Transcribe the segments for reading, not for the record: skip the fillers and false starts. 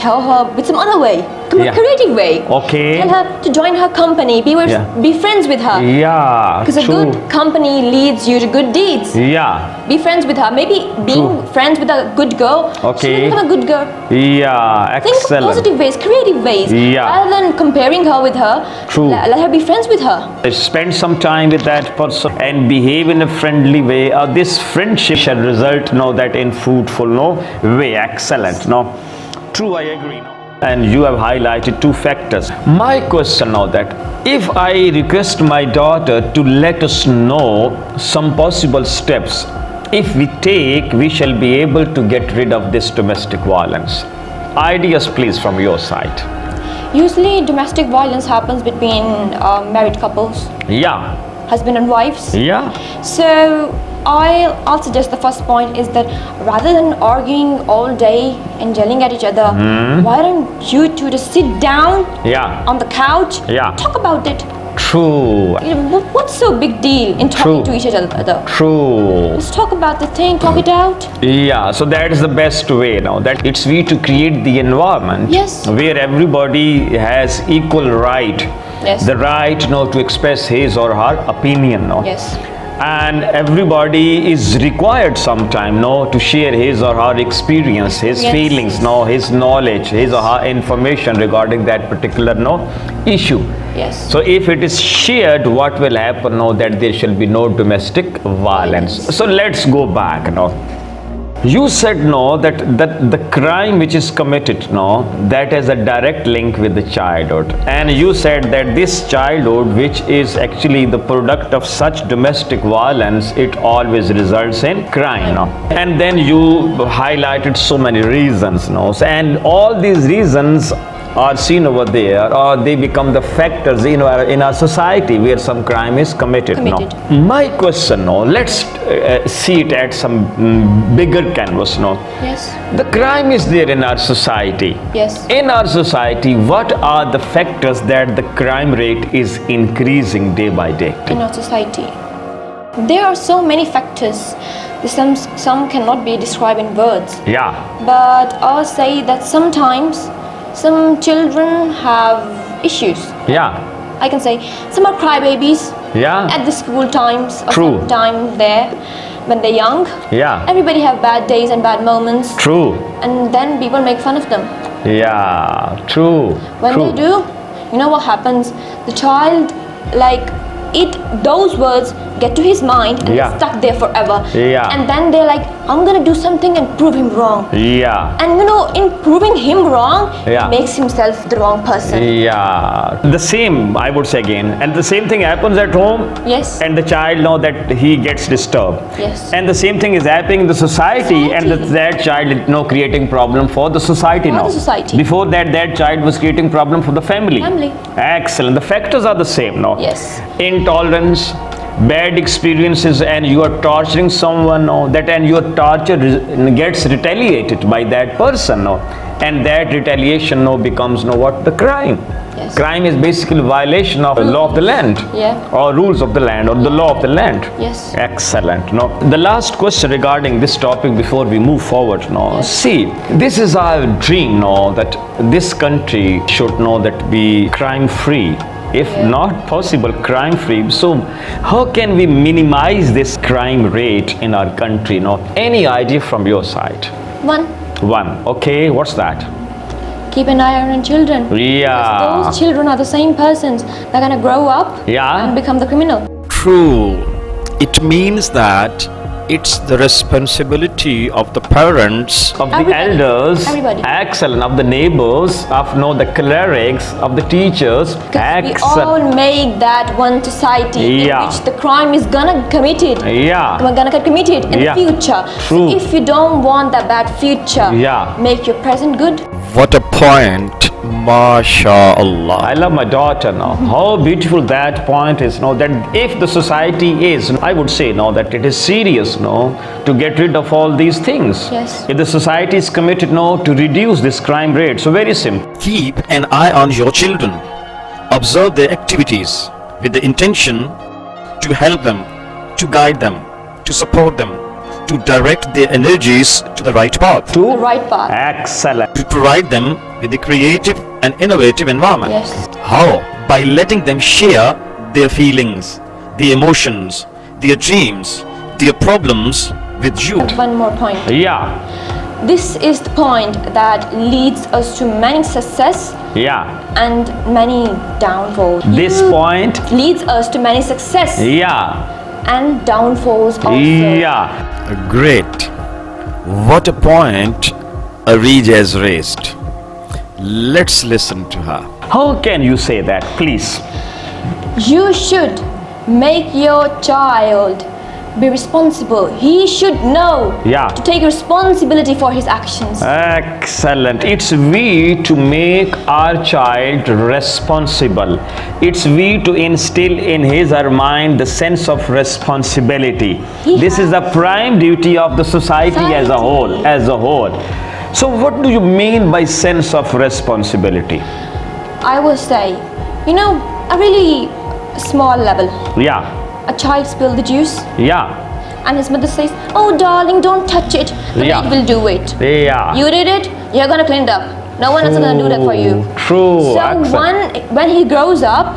tell her with some other way, Yeah. creative way. Okay. Tell her to join her company, Yeah. be friends with her. Yeah, Because a true. good company leads you to good deeds. Yeah, Be friends with her. Maybe being friends with a good girl, she Okay. will become a good girl. yeah, Think of excellent. positive ways, creative ways. Yeah. Rather than comparing her with her, True. let her be friends with her. Spend some time with that person and behave in a friendly way. This friendship shall result, that in fruitful, way. Excellent, True, I agree. And you have highlighted two factors. My question now that if I request my daughter to let us know some possible steps, if we take, we shall be able to get rid of this domestic violence. Ideas, please, from your side. Usually, domestic violence happens between married couples, Yeah, husband and wives. yeah, So I'll suggest the first point is that rather than arguing all day and yelling at each other, why don't you two just sit down yeah, on the couch, Yeah. talk about it. true, What's so big deal in talking True. to each other? true. Let's talk about the thing, talk it out. Yeah, so that is the best way now. That it's we to create the environment Yes. where everybody has equal right. Yes. The right to express his or her opinion. Yes. And everybody is required sometime to share his or her experience, his Yes. feelings, his knowledge, his or her information regarding that particular issue. Yes. So if it is shared, what will happen that there shall be no domestic violence. So let's go back now. You said that the crime which is committed that has a direct link with the childhood, and you said that this childhood which is actually the product of such domestic violence, it always results in crime and then you highlighted so many reasons and all these reasons are seen over there, or they become the factors in our society where some crime is committed. My question let's see it at some bigger canvas Yes. The crime is there in our society. Yes. In our society, what are the factors that the crime rate is increasing day by day? In our society, there are so many factors. Some cannot be described in words. Yeah, But I'll say that sometimes some children have issues. yeah, I can say some are crybabies yeah, at the school times or True. some time there when they're young. yeah, Everybody have bad days and bad moments, true, and then people make fun of them. yeah, true, When true. they do, you know what happens? The child, those words get to his mind and Yeah. they're stuck there forever. Yeah. And then they're like, I'm gonna do something and prove him wrong. Yeah, And in proving him wrong, Yeah. he makes himself the wrong person. yeah. The same, I would say again, and the same thing happens at home. Yes. And the child that he gets disturbed. Yes. And the same thing is happening in the society, and that child is creating problem for the society For now. the society. Before that child was creating problem for the family. Family. Excellent. The factors are the same now. Yes. Intolerance, bad experiences, and you are torturing someone and your torture gets retaliated by that person and that retaliation becomes what? The crime. Yes. Crime is basically violation of the law of the land. Yeah. Or rules of the land, or the law of the land. Yes. Excellent. The last question regarding this topic before we move forward see, this is our dream that this country should that be crime free, if not possible crime free. So how can we minimize this crime rate in our country? Any idea from your side? One. Okay, what's that? Keep an eye on children. Yeah. Those children are the same persons. They're gonna grow up Yeah. and become the criminal. True. It means that it's the responsibility of the parents. Of the Everybody. elders. Everybody. Excellent. Of the neighbors, of the clerics, of the teachers. Because we Excellent. all make that one society Yeah. in which the crime is gonna committed. Yeah. We're gonna get committed in Yeah. the future. True. So if you don't want that bad future, Yeah. make your present good. What a point. MashaAllah. I love my daughter How beautiful that point is that if the society is, I would say that it is serious to get rid of all these things. Yes. If the society is committed to reduce this crime rate, so very simple. Keep an eye on your children. Observe their activities with the intention to help them, to guide them, to support them, to direct their energies to the right path, The right path. Excellent. to provide them with the creative and innovative environment. Yes. How? By letting them share their feelings, their emotions, their dreams, their problems with you. One more point. Yeah, This is the point that leads us to many success yeah. and many downfalls. This point, leads us to many success yeah, and downfalls also. yeah. Great. What a point Areej has raised. Let's listen to her. How can you say that, please? You should make your child be responsible. He should know Yeah. to take responsibility for his actions. Excellent. It's we to make our child responsible. It's we to instill in his or mind the sense of responsibility. This is the prime duty of the society as a whole. So what do you mean by sense of responsibility? I will say, a really small level. Yeah, A child spilled the juice yeah, and his mother says, "Oh darling, don't touch it. The Yeah. maid will do it. yeah. You did it, you're gonna clean it up. No one else is gonna do that for you." True. So Excellent. when he grows up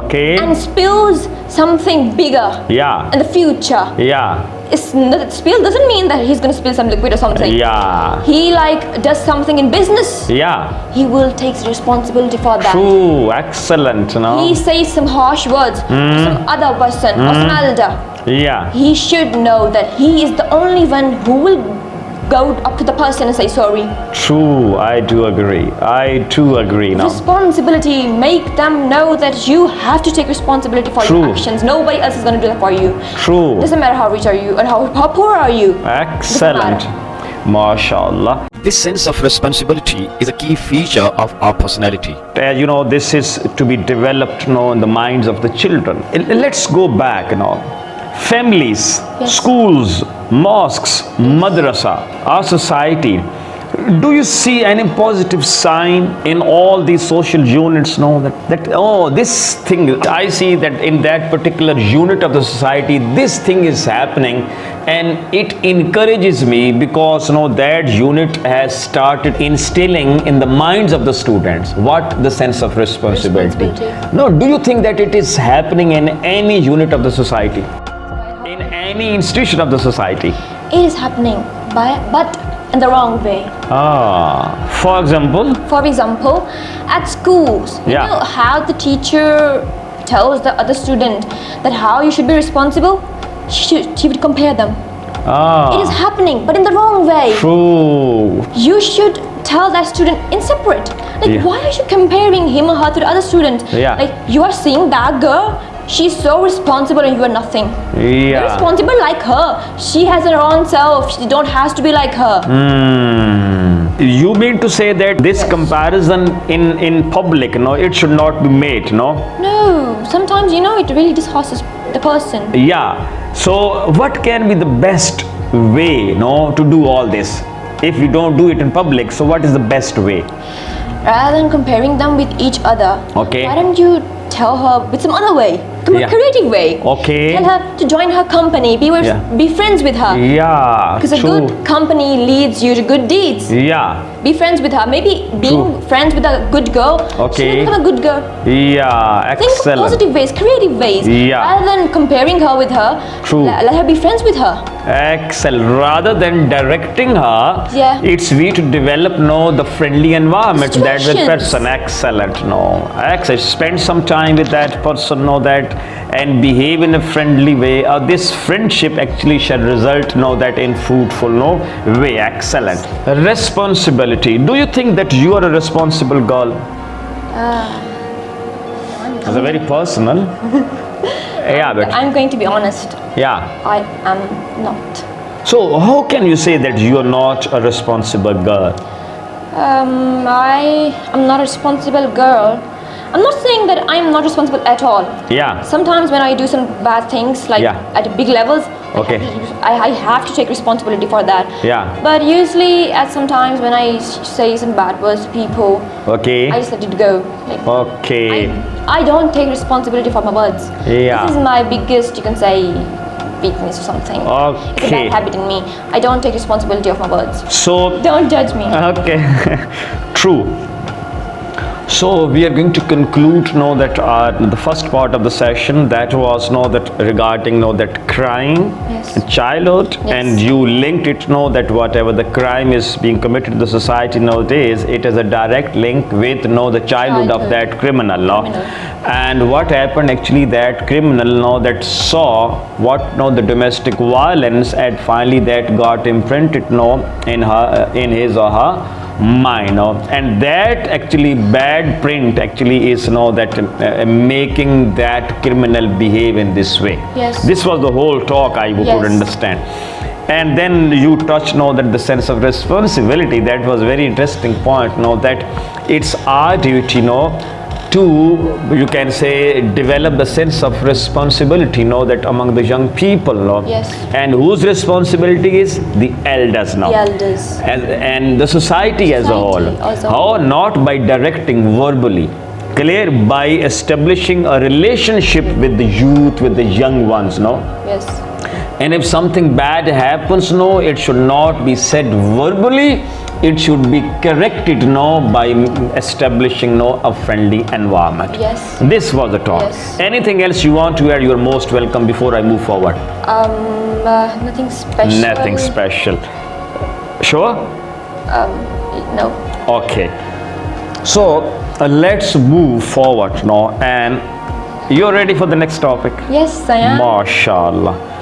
Okay. and spills something bigger Yeah, in the future, yeah, spill doesn't mean that he's gonna spill some liquid or something. yeah, He does something in business. yeah. He will take responsibility for that. True. Excellent. He says some harsh words to some other person or some elder. Yeah. He should know that he is the only one who will go up to the person and say sorry. True. I do agree. I too agree now. Responsibility, make them know that you have to take responsibility for True. your actions. Nobody else is going to do that for you. True. Doesn't matter how rich are you or how poor are you. Excellent. MashaAllah. This sense of responsibility is a key feature of our personality. This is to be developed in the minds of the children. Let's go back families, Yes. schools, mosques, madrasa, our society. Do you see any positive sign in all these social units? This thing, I see that in that particular unit of the society, this thing is happening, and it encourages me because that unit has started instilling in the minds of the students what the sense of responsibility. No, do you think that it is happening in any unit of the society, in any institution of the society? It is happening, but in the wrong way. For example? For example, at schools, you Yeah. know how the teacher tells the other student that how you should be responsible? She would compare them. It is happening, but in the wrong way. True. You should tell that student in separate. Yeah. Why are you comparing him or her to the other student? Yeah. You are seeing that girl, she's so responsible and you are nothing. You're Yeah. responsible like her. She has her own self. She don't has to be like her. You mean to say that this comparison in public, it should not be made, no? No, sometimes it really disheartens the person. Yeah. So what can be the best way, to do all this? If we don't do it in public, so what is the best way? Rather than comparing them with each other, Okay. why don't you tell her with some other way, some Yeah. creative way? Okay. Tell her to join her company, Yeah. be friends with her. Yeah. Because a True. good company leads you to good deeds. Yeah. Be friends with her. Maybe being True. friends with a good girl, Okay. she will become a good girl. Yeah. Think of Excellent. positive ways, creative ways. Yeah. Rather than comparing her with her, True. let her be friends with her. Excellent. Rather than directing her, Yeah. it's we to develop the friendly environment that with Situations. person. Excellent. Excellent. Spend some time with that person, that, and behave in a friendly way. This friendship actually shall result, that in fruitful way. Excellent. Responsibility. Do you think that you are a responsible girl? It's a very personal. Yeah, but I'm going to be honest. yeah. I am not. So how can you say that you are not a responsible girl? I am not a responsible girl. I'm not saying that I'm not responsible at all. Yeah. Sometimes when I do some bad things, like Yeah. at big levels, Okay. I have to take responsibility for that. Yeah. But usually, at some times when I say some bad words to people, Okay. I just let it go. Okay. I don't take responsibility for my words. Yeah. This is my biggest, you can say, weakness or something. It's a Okay. bad habit in me. I don't take responsibility of my words. So Don't judge me. okay. True. So we are going to conclude that the first part of the session, that was that regarding that crime Yes. in childhood, Yes. and you linked it that whatever the crime is being committed in the society nowadays, it has a direct link with the childhood of Childhood. that criminal. Criminal. And what happened actually, that criminal that saw what the domestic violence, and finally that got imprinted in his or her mind, and that actually bad print actually is that making that criminal behave in this way. Yes. This was the whole talk I could Yes. understand. And then you touched that the sense of responsibility, that was very interesting point, that it's our duty to, you can say, develop the sense of responsibility that among the young people. Yes. And whose responsibility is the elders now. The elders. And the society as a whole. Society as a How? whole. Not by directing verbally, clear, by establishing a relationship with the youth, with the young ones. Yes. And if something bad happens, it should not be said verbally, it should be corrected by establishing a friendly environment. Yes. This was the talk. Yes. Anything else you want to add? You're most welcome before I move forward. Nothing special. Nothing special. Sure? No. Okay. So let's move forward now, and you're ready for the next topic? Yes, I am. MashaAllah.